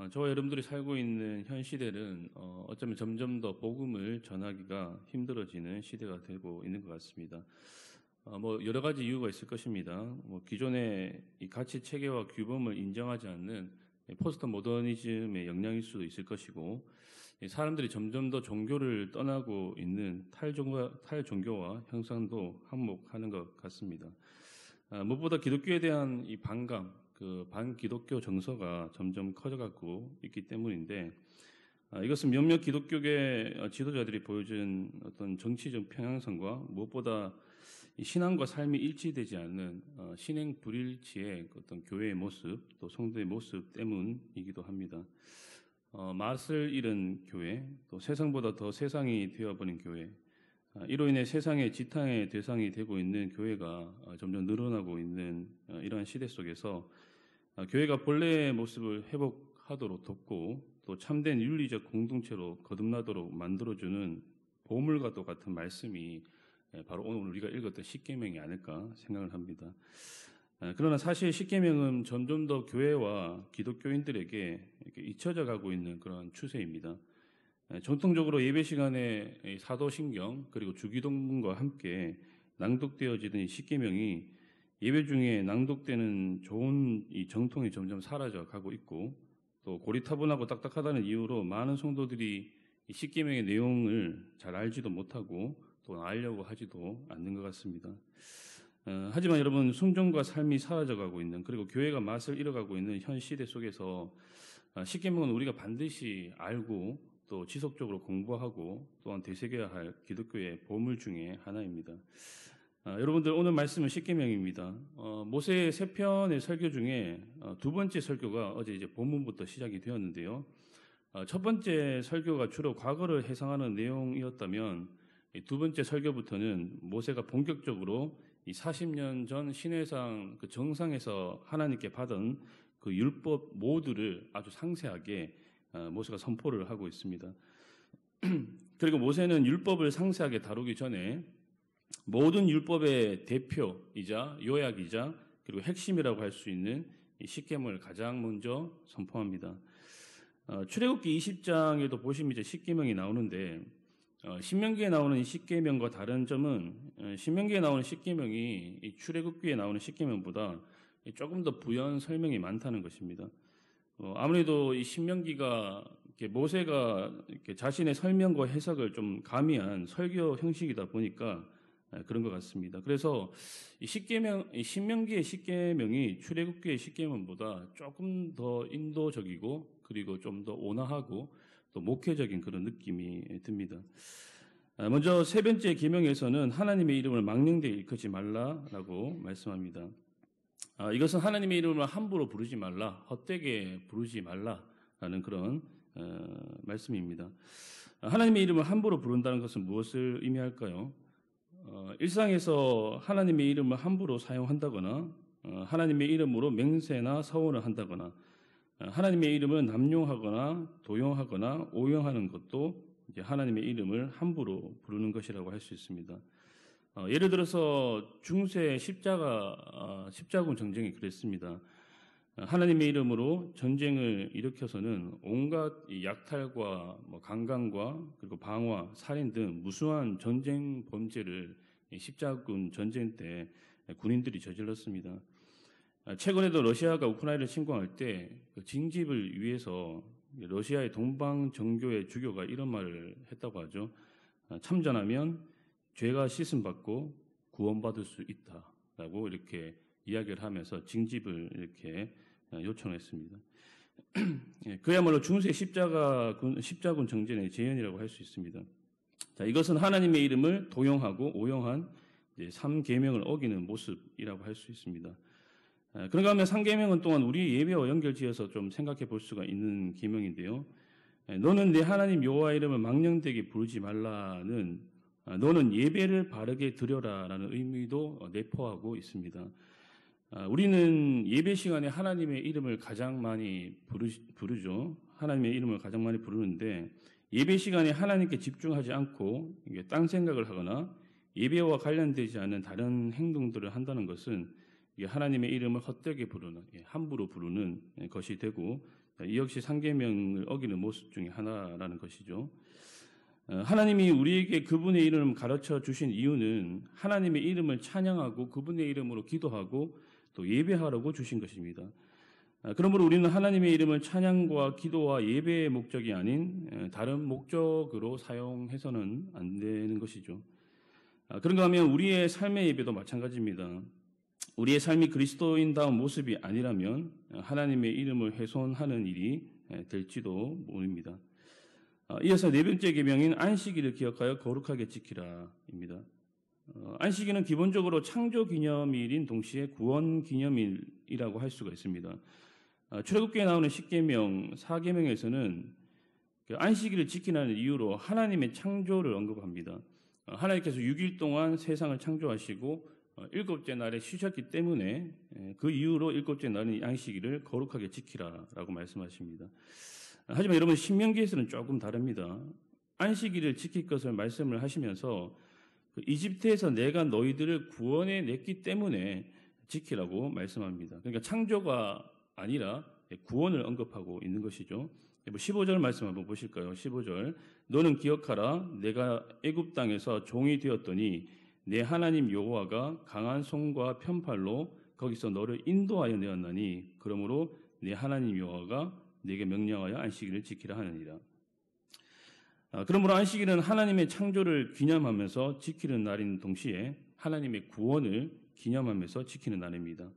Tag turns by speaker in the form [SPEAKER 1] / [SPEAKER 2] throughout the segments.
[SPEAKER 1] 저와 여러분들이 살고 있는 현 시대는 어쩌면 점점 더 복음을 전하기가 힘들어지는 시대가 되고 있는 것 같습니다. 여러 가지 이유가 있을 것입니다. 기존의 이 가치 체계와 규범을 인정하지 않는 포스트 모더니즘의 영향일 수도 있을 것이고, 사람들이 점점 더 종교를 떠나고 있는 탈종교와 형상도 한몫하는 것 같습니다. 무엇보다 기독교에 대한 이 반감, 반기독교 정서가 점점 커져가고 있기 때문인데, 이것은 몇몇 기독교계 지도자들이 보여준 어떤 정치적 평양성과 무엇보다 신앙과 삶이 일치되지 않는 신행 불일치의 어떤 교회의 모습, 또 성도의 모습 때문이기도 합니다. 맛을 잃은 교회, 또 세상보다 더 세상이 되어버린 교회, 이로 인해 세상의 지탕의 대상이 되고 있는 교회가 점점 늘어나고 있는 이러한 시대 속에서 교회가 본래의 모습을 회복하도록 돕고 또 참된 윤리적 공동체로 거듭나도록 만들어주는 보물과도 같은 말씀이 바로 오늘 우리가 읽었던 십계명이 아닐까 생각을 합니다. 그러나 사실 십계명은 점점 더 교회와 기독교인들에게 이렇게 잊혀져 가고 있는 그런 추세입니다. 전통적으로 예배 시간에 사도신경 그리고 주기도문과 함께 낭독되어지던 이 십계명이 예배 중에 낭독되는 좋은 이 정통이 점점 사라져 가고 있고, 또 고리타분하고 딱딱하다는 이유로 많은 성도들이 이 십계명의 내용을 잘 알지도 못하고 또 알려고 하지도 않는 것 같습니다. 하지만 여러분, 순종과 삶이 사라져 가고 있는, 그리고 교회가 맛을 잃어가고 있는 현 시대 속에서 십계명은 우리가 반드시 알고 또 지속적으로 공부하고 또한 되새겨야 할 기독교의 보물 중에 하나입니다. 여러분들, 오늘 말씀은 십계명입니다. 모세의 세 편의 설교 중에 두 번째 설교가 어제 이제 본문부터 시작이 되었는데요. 첫 번째 설교가 주로 과거를 해상하는 내용이었다면, 두 번째 설교부터는 모세가 본격적으로 이 40년 전 시내상 그 정상에서 하나님께 받은 그 율법 모두를 아주 상세하게 모세가 선포를 하고 있습니다. 그리고 모세는 율법을 상세하게 다루기 전에 모든 율법의 대표이자 요약이자 그리고 핵심이라고 할 수 있는 이 십계명을 가장 먼저 선포합니다. 출애굽기 20장에도 보시면 이제 십계명이 나오는데, 신명기에 나오는 이 십계명과 다른 점은 신명기에 나오는 십계명이 이 출애굽기에 나오는 십계명보다 조금 더 부연 설명이 많다는 것입니다. 아무래도 이 신명기가 이렇게 모세가 이렇게 자신의 설명과 해석을 좀 가미한 설교 형식이다 보니까 그런 것 같습니다. 그래서 이 신명기의 십계명이 출애굽기의 십계명보다 조금 더 인도적이고 그리고 좀 더 온화하고 또 목회적인 그런 느낌이 듭니다. 먼저 세 번째 계명에서는 하나님의 이름을 망령되이 일컫지 말라라고 말씀합니다. 이것은 하나님의 이름을 함부로 부르지 말라, 헛되게 부르지 말라라는 그런 말씀입니다. 하나님의 이름을 함부로 부른다는 것은 무엇을 의미할까요? 일상에서 하나님의 이름을 함부로 사용한다거나 하나님의 이름으로 맹세나 서원을 한다거나 하나님의 이름을 남용하거나 도용하거나 오용하는 것도 이제 하나님의 이름을 함부로 부르는 것이라고 할 수 있습니다. 예를 들어서 중세 십자군 전쟁이 그랬습니다. 하나님의 이름으로 전쟁을 일으켜서는 온갖 약탈과 강간과 그리고 방화, 살인 등 무수한 전쟁 범죄를 십자군 전쟁 때 군인들이 저질렀습니다. 최근에도 러시아가 우크라이나를 침공할 때 그 징집을 위해서 러시아의 동방 정교회 주교가 이런 말을 했다고 하죠. 참전하면 죄가 씻음받고 구원받을 수 있다라고 이렇게 이야기를 하면서 징집을 이렇게 요청했습니다. 그야말로 중세 십자군 정전의 재현이라고 할 수 있습니다. 자, 이것은 하나님의 이름을 도용하고 오용한 3계명을 어기는 모습이라고 할 수 있습니다. 그런가 하면 3계명은 또한 우리 예배와 연결지어서 좀 생각해 볼 수가 있는 계명인데요. 너는 내 하나님 여호와 이름을 망령되게 부르지 말라는 너는 예배를 바르게 드려라라는 의미도 내포하고 있습니다. 우리는 예배 시간에 하나님의 이름을 가장 많이 부르죠. 하나님의 이름을 가장 많이 부르는데, 예배 시간에 하나님께 집중하지 않고 딴 생각을 하거나 예배와 관련되지 않은 다른 행동들을 한다는 것은 이게 하나님의 이름을 헛되게 부르는, 함부로 부르는 것이 되고, 이 역시 상계명을 어기는 모습 중에 하나라는 것이죠. 하나님이 우리에게 그분의 이름을 가르쳐 주신 이유는 하나님의 이름을 찬양하고 그분의 이름으로 기도하고 또 예배하라고 주신 것입니다. 그러므로 우리는 하나님의 이름을 찬양과 기도와 예배의 목적이 아닌 다른 목적으로 사용해서는 안 되는 것이죠. 그런가 하면 우리의 삶의 예배도 마찬가지입니다. 우리의 삶이 그리스도인다운 모습이 아니라면 하나님의 이름을 훼손하는 일이 될지도 모릅니다. 이어서 네 번째 계명인 안식일을 기억하여 거룩하게 지키라입니다. 안식일은 기본적으로 창조 기념일인 동시에 구원 기념일이라고 할 수가 있습니다. 출애굽기에 나오는 10계명, 4계명에서는 안식일을 지키라는 이유로 하나님의 창조를 언급합니다. 하나님께서 6일 동안 세상을 창조하시고 일곱째 날에 쉬셨기 때문에 그 이유로 일곱째 날은 안식일을 거룩하게 지키라라고 말씀하십니다. 하지만 여러분 신명기에서는 조금 다릅니다. 안식일을 지킬 것을 말씀을 하시면서 이집트에서 내가 너희들을 구원해 냈기 때문에 지키라고 말씀합니다. 그러니까 창조가 아니라 구원을 언급하고 있는 것이죠. 15절 말씀 한번 보실까요? 15절 너는 기억하라 내가 애굽 땅에서 종이 되었더니 내 하나님 여호와가 강한 손과 편팔로 거기서 너를 인도하여 내었나니 그러므로 내 하나님 여호와가 네게 명령하여 안식일을 지키라 하느니라. 그러므로 안식일은 하나님의 창조를 기념하면서 지키는 날인 동시에 하나님의 구원을 기념하면서 지키는 날입니다.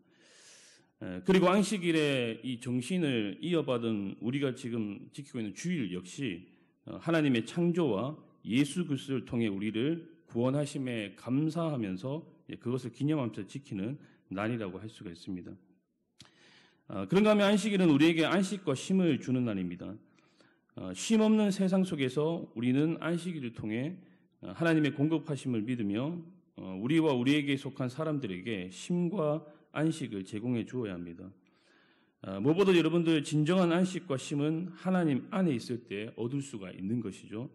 [SPEAKER 1] 그리고 안식일의 이 정신을 이어받은 우리가 지금 지키고 있는 주일 역시 하나님의 창조와 예수 그리스도를 통해 우리를 구원하심에 감사하면서 그것을 기념하면서 지키는 날이라고 할 수가 있습니다. 그런가 하면 안식일은 우리에게 안식과 쉼을 주는 날입니다. 쉼 없는 세상 속에서 우리는 안식일을 통해 하나님의 공급하심을 믿으며 우리와 우리에게 속한 사람들에게 쉼과 안식을 제공해 주어야 합니다. 무엇보다 여러분들 진정한 안식과 쉼은 하나님 안에 있을 때 얻을 수가 있는 것이죠.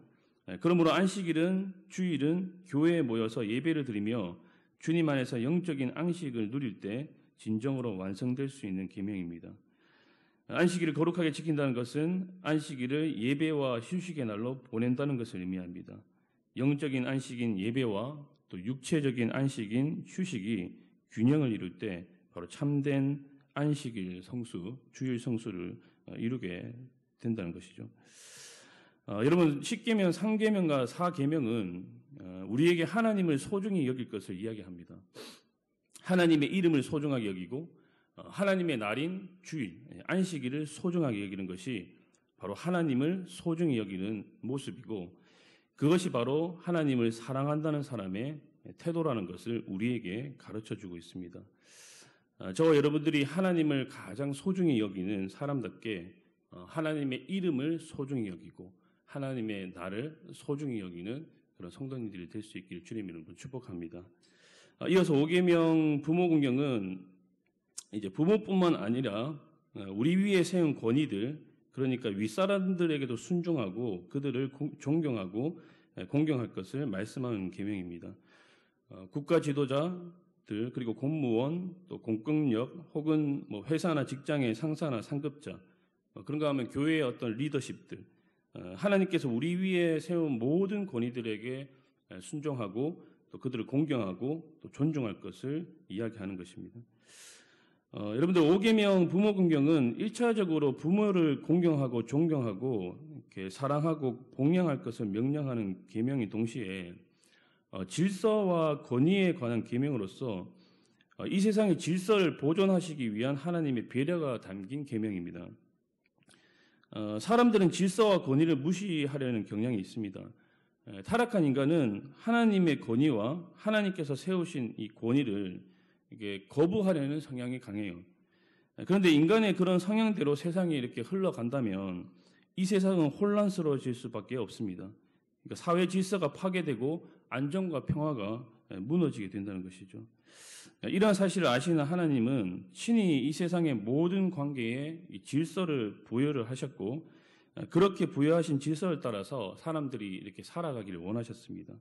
[SPEAKER 1] 그러므로 안식일은 주일은 교회에 모여서 예배를 드리며 주님 안에서 영적인 안식을 누릴 때 진정으로 완성될 수 있는 계명입니다. 안식일을 거룩하게 지킨다는 것은 안식일을 예배와 휴식의 날로 보낸다는 것을 의미합니다. 영적인 안식인 예배와 또 육체적인 안식인 휴식이 균형을 이룰 때 바로 참된 안식일 성수, 주일 성수를 이루게 된다는 것이죠. 여러분 10계명, 3계명과 4계명은 우리에게 하나님을 소중히 여길 것을 이야기합니다. 하나님의 이름을 소중하게 여기고 하나님의 날인 주일, 안식일을 소중하게 여기는 것이 바로 하나님을 소중히 여기는 모습이고 그것이 바로 하나님을 사랑한다는 사람의 태도라는 것을 우리에게 가르쳐주고 있습니다. 저와 여러분들이 하나님을 가장 소중히 여기는 사람답게 하나님의 이름을 소중히 여기고 하나님의 날을 소중히 여기는 그런 성도님들이 될 수 있기를 주님 이름으로 축복합니다. 이어서 5계명 부모공경은 이제 부모뿐만 아니라 우리 위에 세운 권위들, 그러니까 윗사람들에게도 순종하고 그들을 존경하고 공경할 것을 말씀하는 계명입니다. 국가 지도자들 그리고 공무원 또 공권력 혹은 뭐 회사나 직장의 상사나 상급자 그런가 하면 교회의 어떤 리더십들 하나님께서 우리 위에 세운 모든 권위들에게 순종하고 또 그들을 공경하고 또 존중할 것을 이야기하는 것입니다. 여러분들 5계명 부모 공경은 1차적으로 부모를 공경하고 존경하고 이렇게 사랑하고 봉양할 것을 명령하는 계명인 동시에 질서와 권위에 관한 계명으로서 이 세상의 질서를 보존하시기 위한 하나님의 배려가 담긴 계명입니다. 사람들은 질서와 권위를 무시하려는 경향이 있습니다. 타락한 인간은 하나님의 권위와 하나님께서 세우신 이 권위를 이게 거부하려는 성향이 강해요. 그런데 인간의 그런 성향대로 세상이 이렇게 흘러간다면 이 세상은 혼란스러워질 수밖에 없습니다. 그러니까 사회 질서가 파괴되고 안정과 평화가 무너지게 된다는 것이죠. 이러한 사실을 아시는 하나님은 친히 이 세상의 모든 관계에 이 질서를 부여를 하셨고 그렇게 부여하신 질서를 따라서 사람들이 이렇게 살아가기를 원하셨습니다.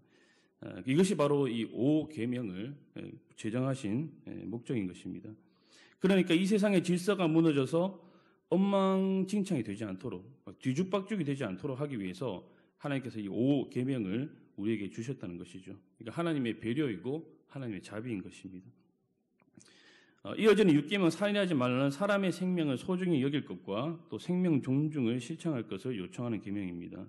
[SPEAKER 1] 이것이 바로 이 5계명을 제정하신 목적인 것입니다. 그러니까 이 세상의 질서가 무너져서 엉망진창이 되지 않도록, 뒤죽박죽이 되지 않도록 하기 위해서 하나님께서 이 5계명을 우리에게 주셨다는 것이죠. 그러니까 하나님의 배려이고 하나님의 자비인 것입니다. 이어지는 6계명은 살인하지 말라는 사람의 생명을 소중히 여길 것과 또 생명 존중을 실천할 것을 요청하는 계명입니다.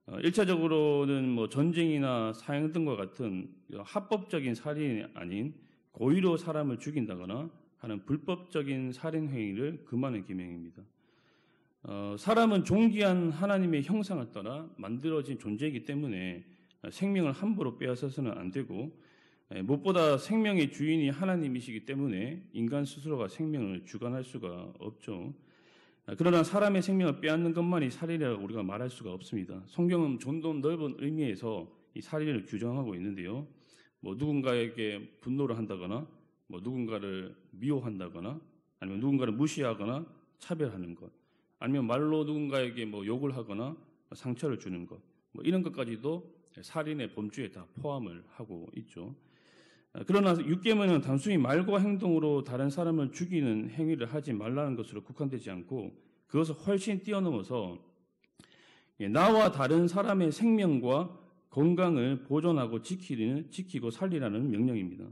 [SPEAKER 1] 1차적으로는 뭐 전쟁이나 사형 등과 같은 합법적인 살인이 아닌 고의로 사람을 죽인다거나 하는 불법적인 살인 행위를 금하는 계명입니다. 사람은 존귀한 하나님의 형상을 따라 만들어진 존재이기 때문에 생명을 함부로 빼앗아서는 안 되고, 무엇보다 생명의 주인이 하나님이시기 때문에 인간 스스로가 생명을 주관할 수가 없죠. 그러나 사람의 생명을 빼앗는 것만이 살인이라고 우리가 말할 수가 없습니다. 성경은 좀 더 넓은 의미에서 이 살인을 규정하고 있는데요. 뭐 누군가에게 분노를 한다거나, 뭐 누군가를 미워한다거나, 아니면 누군가를 무시하거나 차별하는 것, 아니면 말로 누군가에게 뭐 욕을 하거나 상처를 주는 것, 뭐 이런 것까지도 살인의 범주에 다 포함을 하고 있죠. 그러나 6계명은 단순히 말과 행동으로 다른 사람을 죽이는 행위를 하지 말라는 것으로 국한되지 않고 그것을 훨씬 뛰어넘어서 나와 다른 사람의 생명과 건강을 보존하고 지키고 살리라는 명령입니다.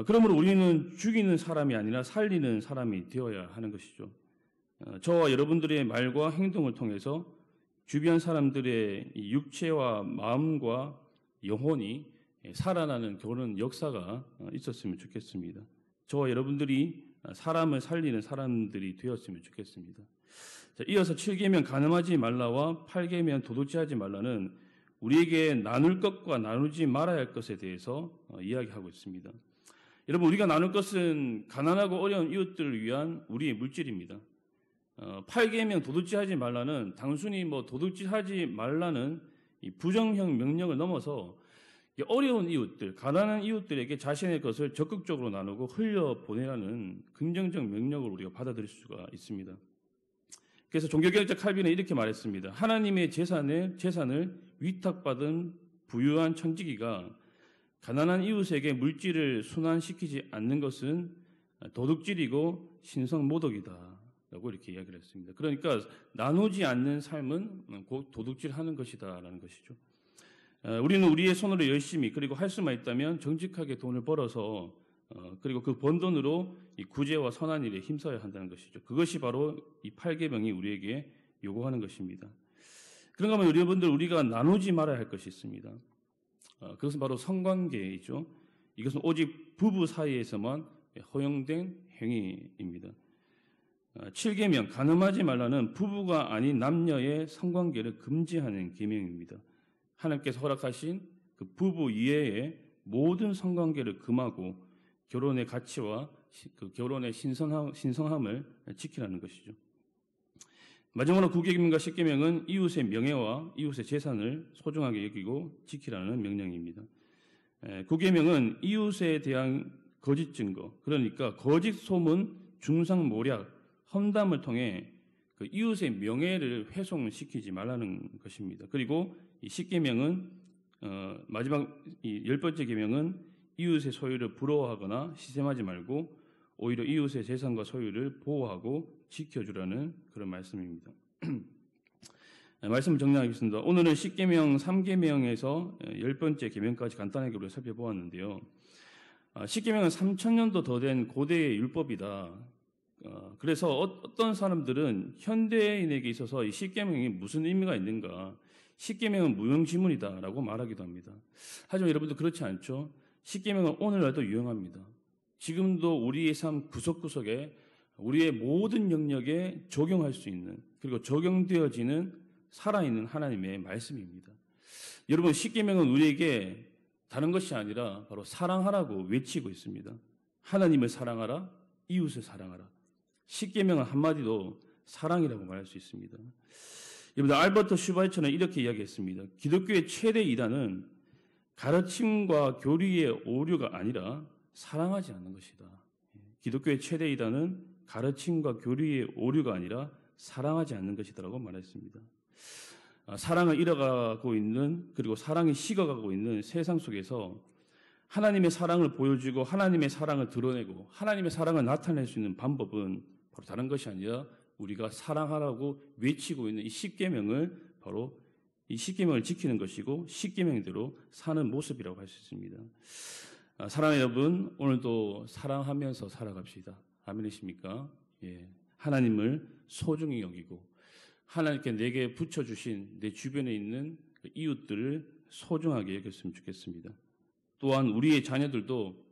[SPEAKER 1] 그러므로 우리는 죽이는 사람이 아니라 살리는 사람이 되어야 하는 것이죠. 저와 여러분들의 말과 행동을 통해서 주변 사람들의 육체와 마음과 영혼이 살아나는 그런 역사가 있었으면 좋겠습니다. 저와 여러분들이 사람을 살리는 사람들이 되었으면 좋겠습니다. 자, 이어서 7계명 간음하지 말라와 8계명 도둑질하지 말라는 우리에게 나눌 것과 나누지 말아야 할 것에 대해서 이야기하고 있습니다. 여러분, 우리가 나눌 것은 가난하고 어려운 이웃들을 위한 우리의 물질입니다. 8계명 도둑질하지 말라는 단순히 뭐 도둑질하지 말라는 이 부정형 명령을 넘어서 어려운 이웃들, 가난한 이웃들에게 자신의 것을 적극적으로 나누고 흘려보내라는 긍정적 명령을 우리가 받아들일 수가 있습니다. 그래서 종교개혁자 칼빈은 이렇게 말했습니다. 하나님의 재산을 위탁받은 부유한 천지기가 가난한 이웃에게 물질을 순환시키지 않는 것은 도둑질이고 신성모독이다 라고 이렇게 이야기를 했습니다. 그러니까 나누지 않는 삶은 곧 도둑질하는 것이다라는 것이죠. 우리는 우리의 손으로 열심히 그리고 할 수만 있다면 정직하게 돈을 벌어서 그리고 그 번 돈으로 이 구제와 선한 일에 힘써야 한다는 것이죠. 그것이 바로 이 8계명이 우리에게 요구하는 것입니다. 그런가 하면 여러분들, 우리가 나누지 말아야 할 것이 있습니다. 그것은 바로 성관계이죠. 이것은 오직 부부 사이에서만 허용된 행위입니다. 7계명 간음하지 말라는 부부가 아닌 남녀의 성관계를 금지하는 계명입니다. 하나님께서 허락하신 그 부부 이외의 모든 성관계를 금하고 결혼의 가치와 그 결혼의 신성함을 지키라는 것이죠. 마지막으로 9계명과 10계명은 이웃의 명예와 이웃의 재산을 소중하게 여기고 지키라는 명령입니다. 9계명은 이웃에 대한 거짓 증거, 그러니까 거짓 소문, 중상모략, 험담을 통해 그 이웃의 명예를 훼손시키지 말라는 것입니다. 그리고 이 10계명은 마지막 이 10번째 계명은 이웃의 소유를 부러워하거나 시샘하지 말고 오히려 이웃의 재산과 소유를 보호하고 지켜주라는 그런 말씀입니다. 말씀을 정리하겠습니다. 오늘은 10계명, 3계명에서 10번째 계명까지 간단하게 우리가 살펴보았는데요. 10계명은 3000년도 더 된 고대의 율법이다. 그래서 어떤 사람들은 현대인에게 있어서 이 10계명이 무슨 의미가 있는가, 10계명은 무용지물이다라고 말하기도 합니다. 하지만 여러분들 그렇지 않죠? 10계명은 오늘날도 유용합니다. 지금도 우리의 삶 구석구석에 우리의 모든 영역에 적용할 수 있는, 그리고 적용되어지는 살아있는 하나님의 말씀입니다. 여러분, 10계명은 우리에게 다른 것이 아니라 바로 사랑하라고 외치고 있습니다. 하나님을 사랑하라, 이웃을 사랑하라. 10계명은 한마디로 사랑이라고 말할 수 있습니다. 여러분, 알버트 슈바이처는 이렇게 이야기했습니다. 기독교의 최대 이단은 가르침과 교리의 오류가 아니라 사랑하지 않는 것이다. 기독교의 최대 이단은 가르침과 교리의 오류가 아니라 사랑하지 않는 것이다라고 말했습니다. 사랑을 잃어가고 있는, 그리고 사랑이 식어가고 있는 세상 속에서 하나님의 사랑을 보여주고 하나님의 사랑을 드러내고 하나님의 사랑을 나타낼 수 있는 방법은 바로 다른 것이 아니라 우리가 사랑하라고 외치고 있는 이 십계명을 바로 이 십계명을 지키는 것이고 십계명대로 사는 모습이라고 할 수 있습니다. 사랑하는 여러분, 오늘도 사랑하면서 살아갑시다. 아멘이십니까? 예. 하나님을 소중히 여기고 하나님께 내게 붙여주신 내 주변에 있는 그 이웃들을 소중하게 여겼으면 좋겠습니다. 또한 우리의 자녀들도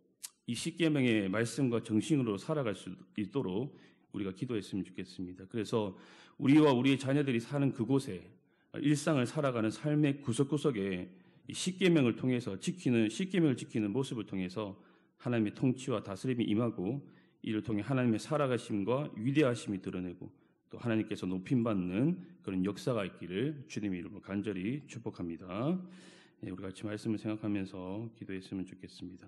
[SPEAKER 1] 이 십계명의 말씀과 정신으로 살아갈 수 있도록 우리가 기도했으면 좋겠습니다. 그래서 우리와 우리의 자녀들이 사는 그곳에 일상을 살아가는 삶의 구석구석에 이 십계명을 통해서 십계명을 지키는 모습을 통해서 하나님의 통치와 다스림이 임하고 이를 통해 하나님의 살아가심과 위대하심이 드러내고 또 하나님께서 높임받는 그런 역사가 있기를 주님의 이름으로 간절히 축복합니다. 우리 같이 말씀을 생각하면서 기도했으면 좋겠습니다.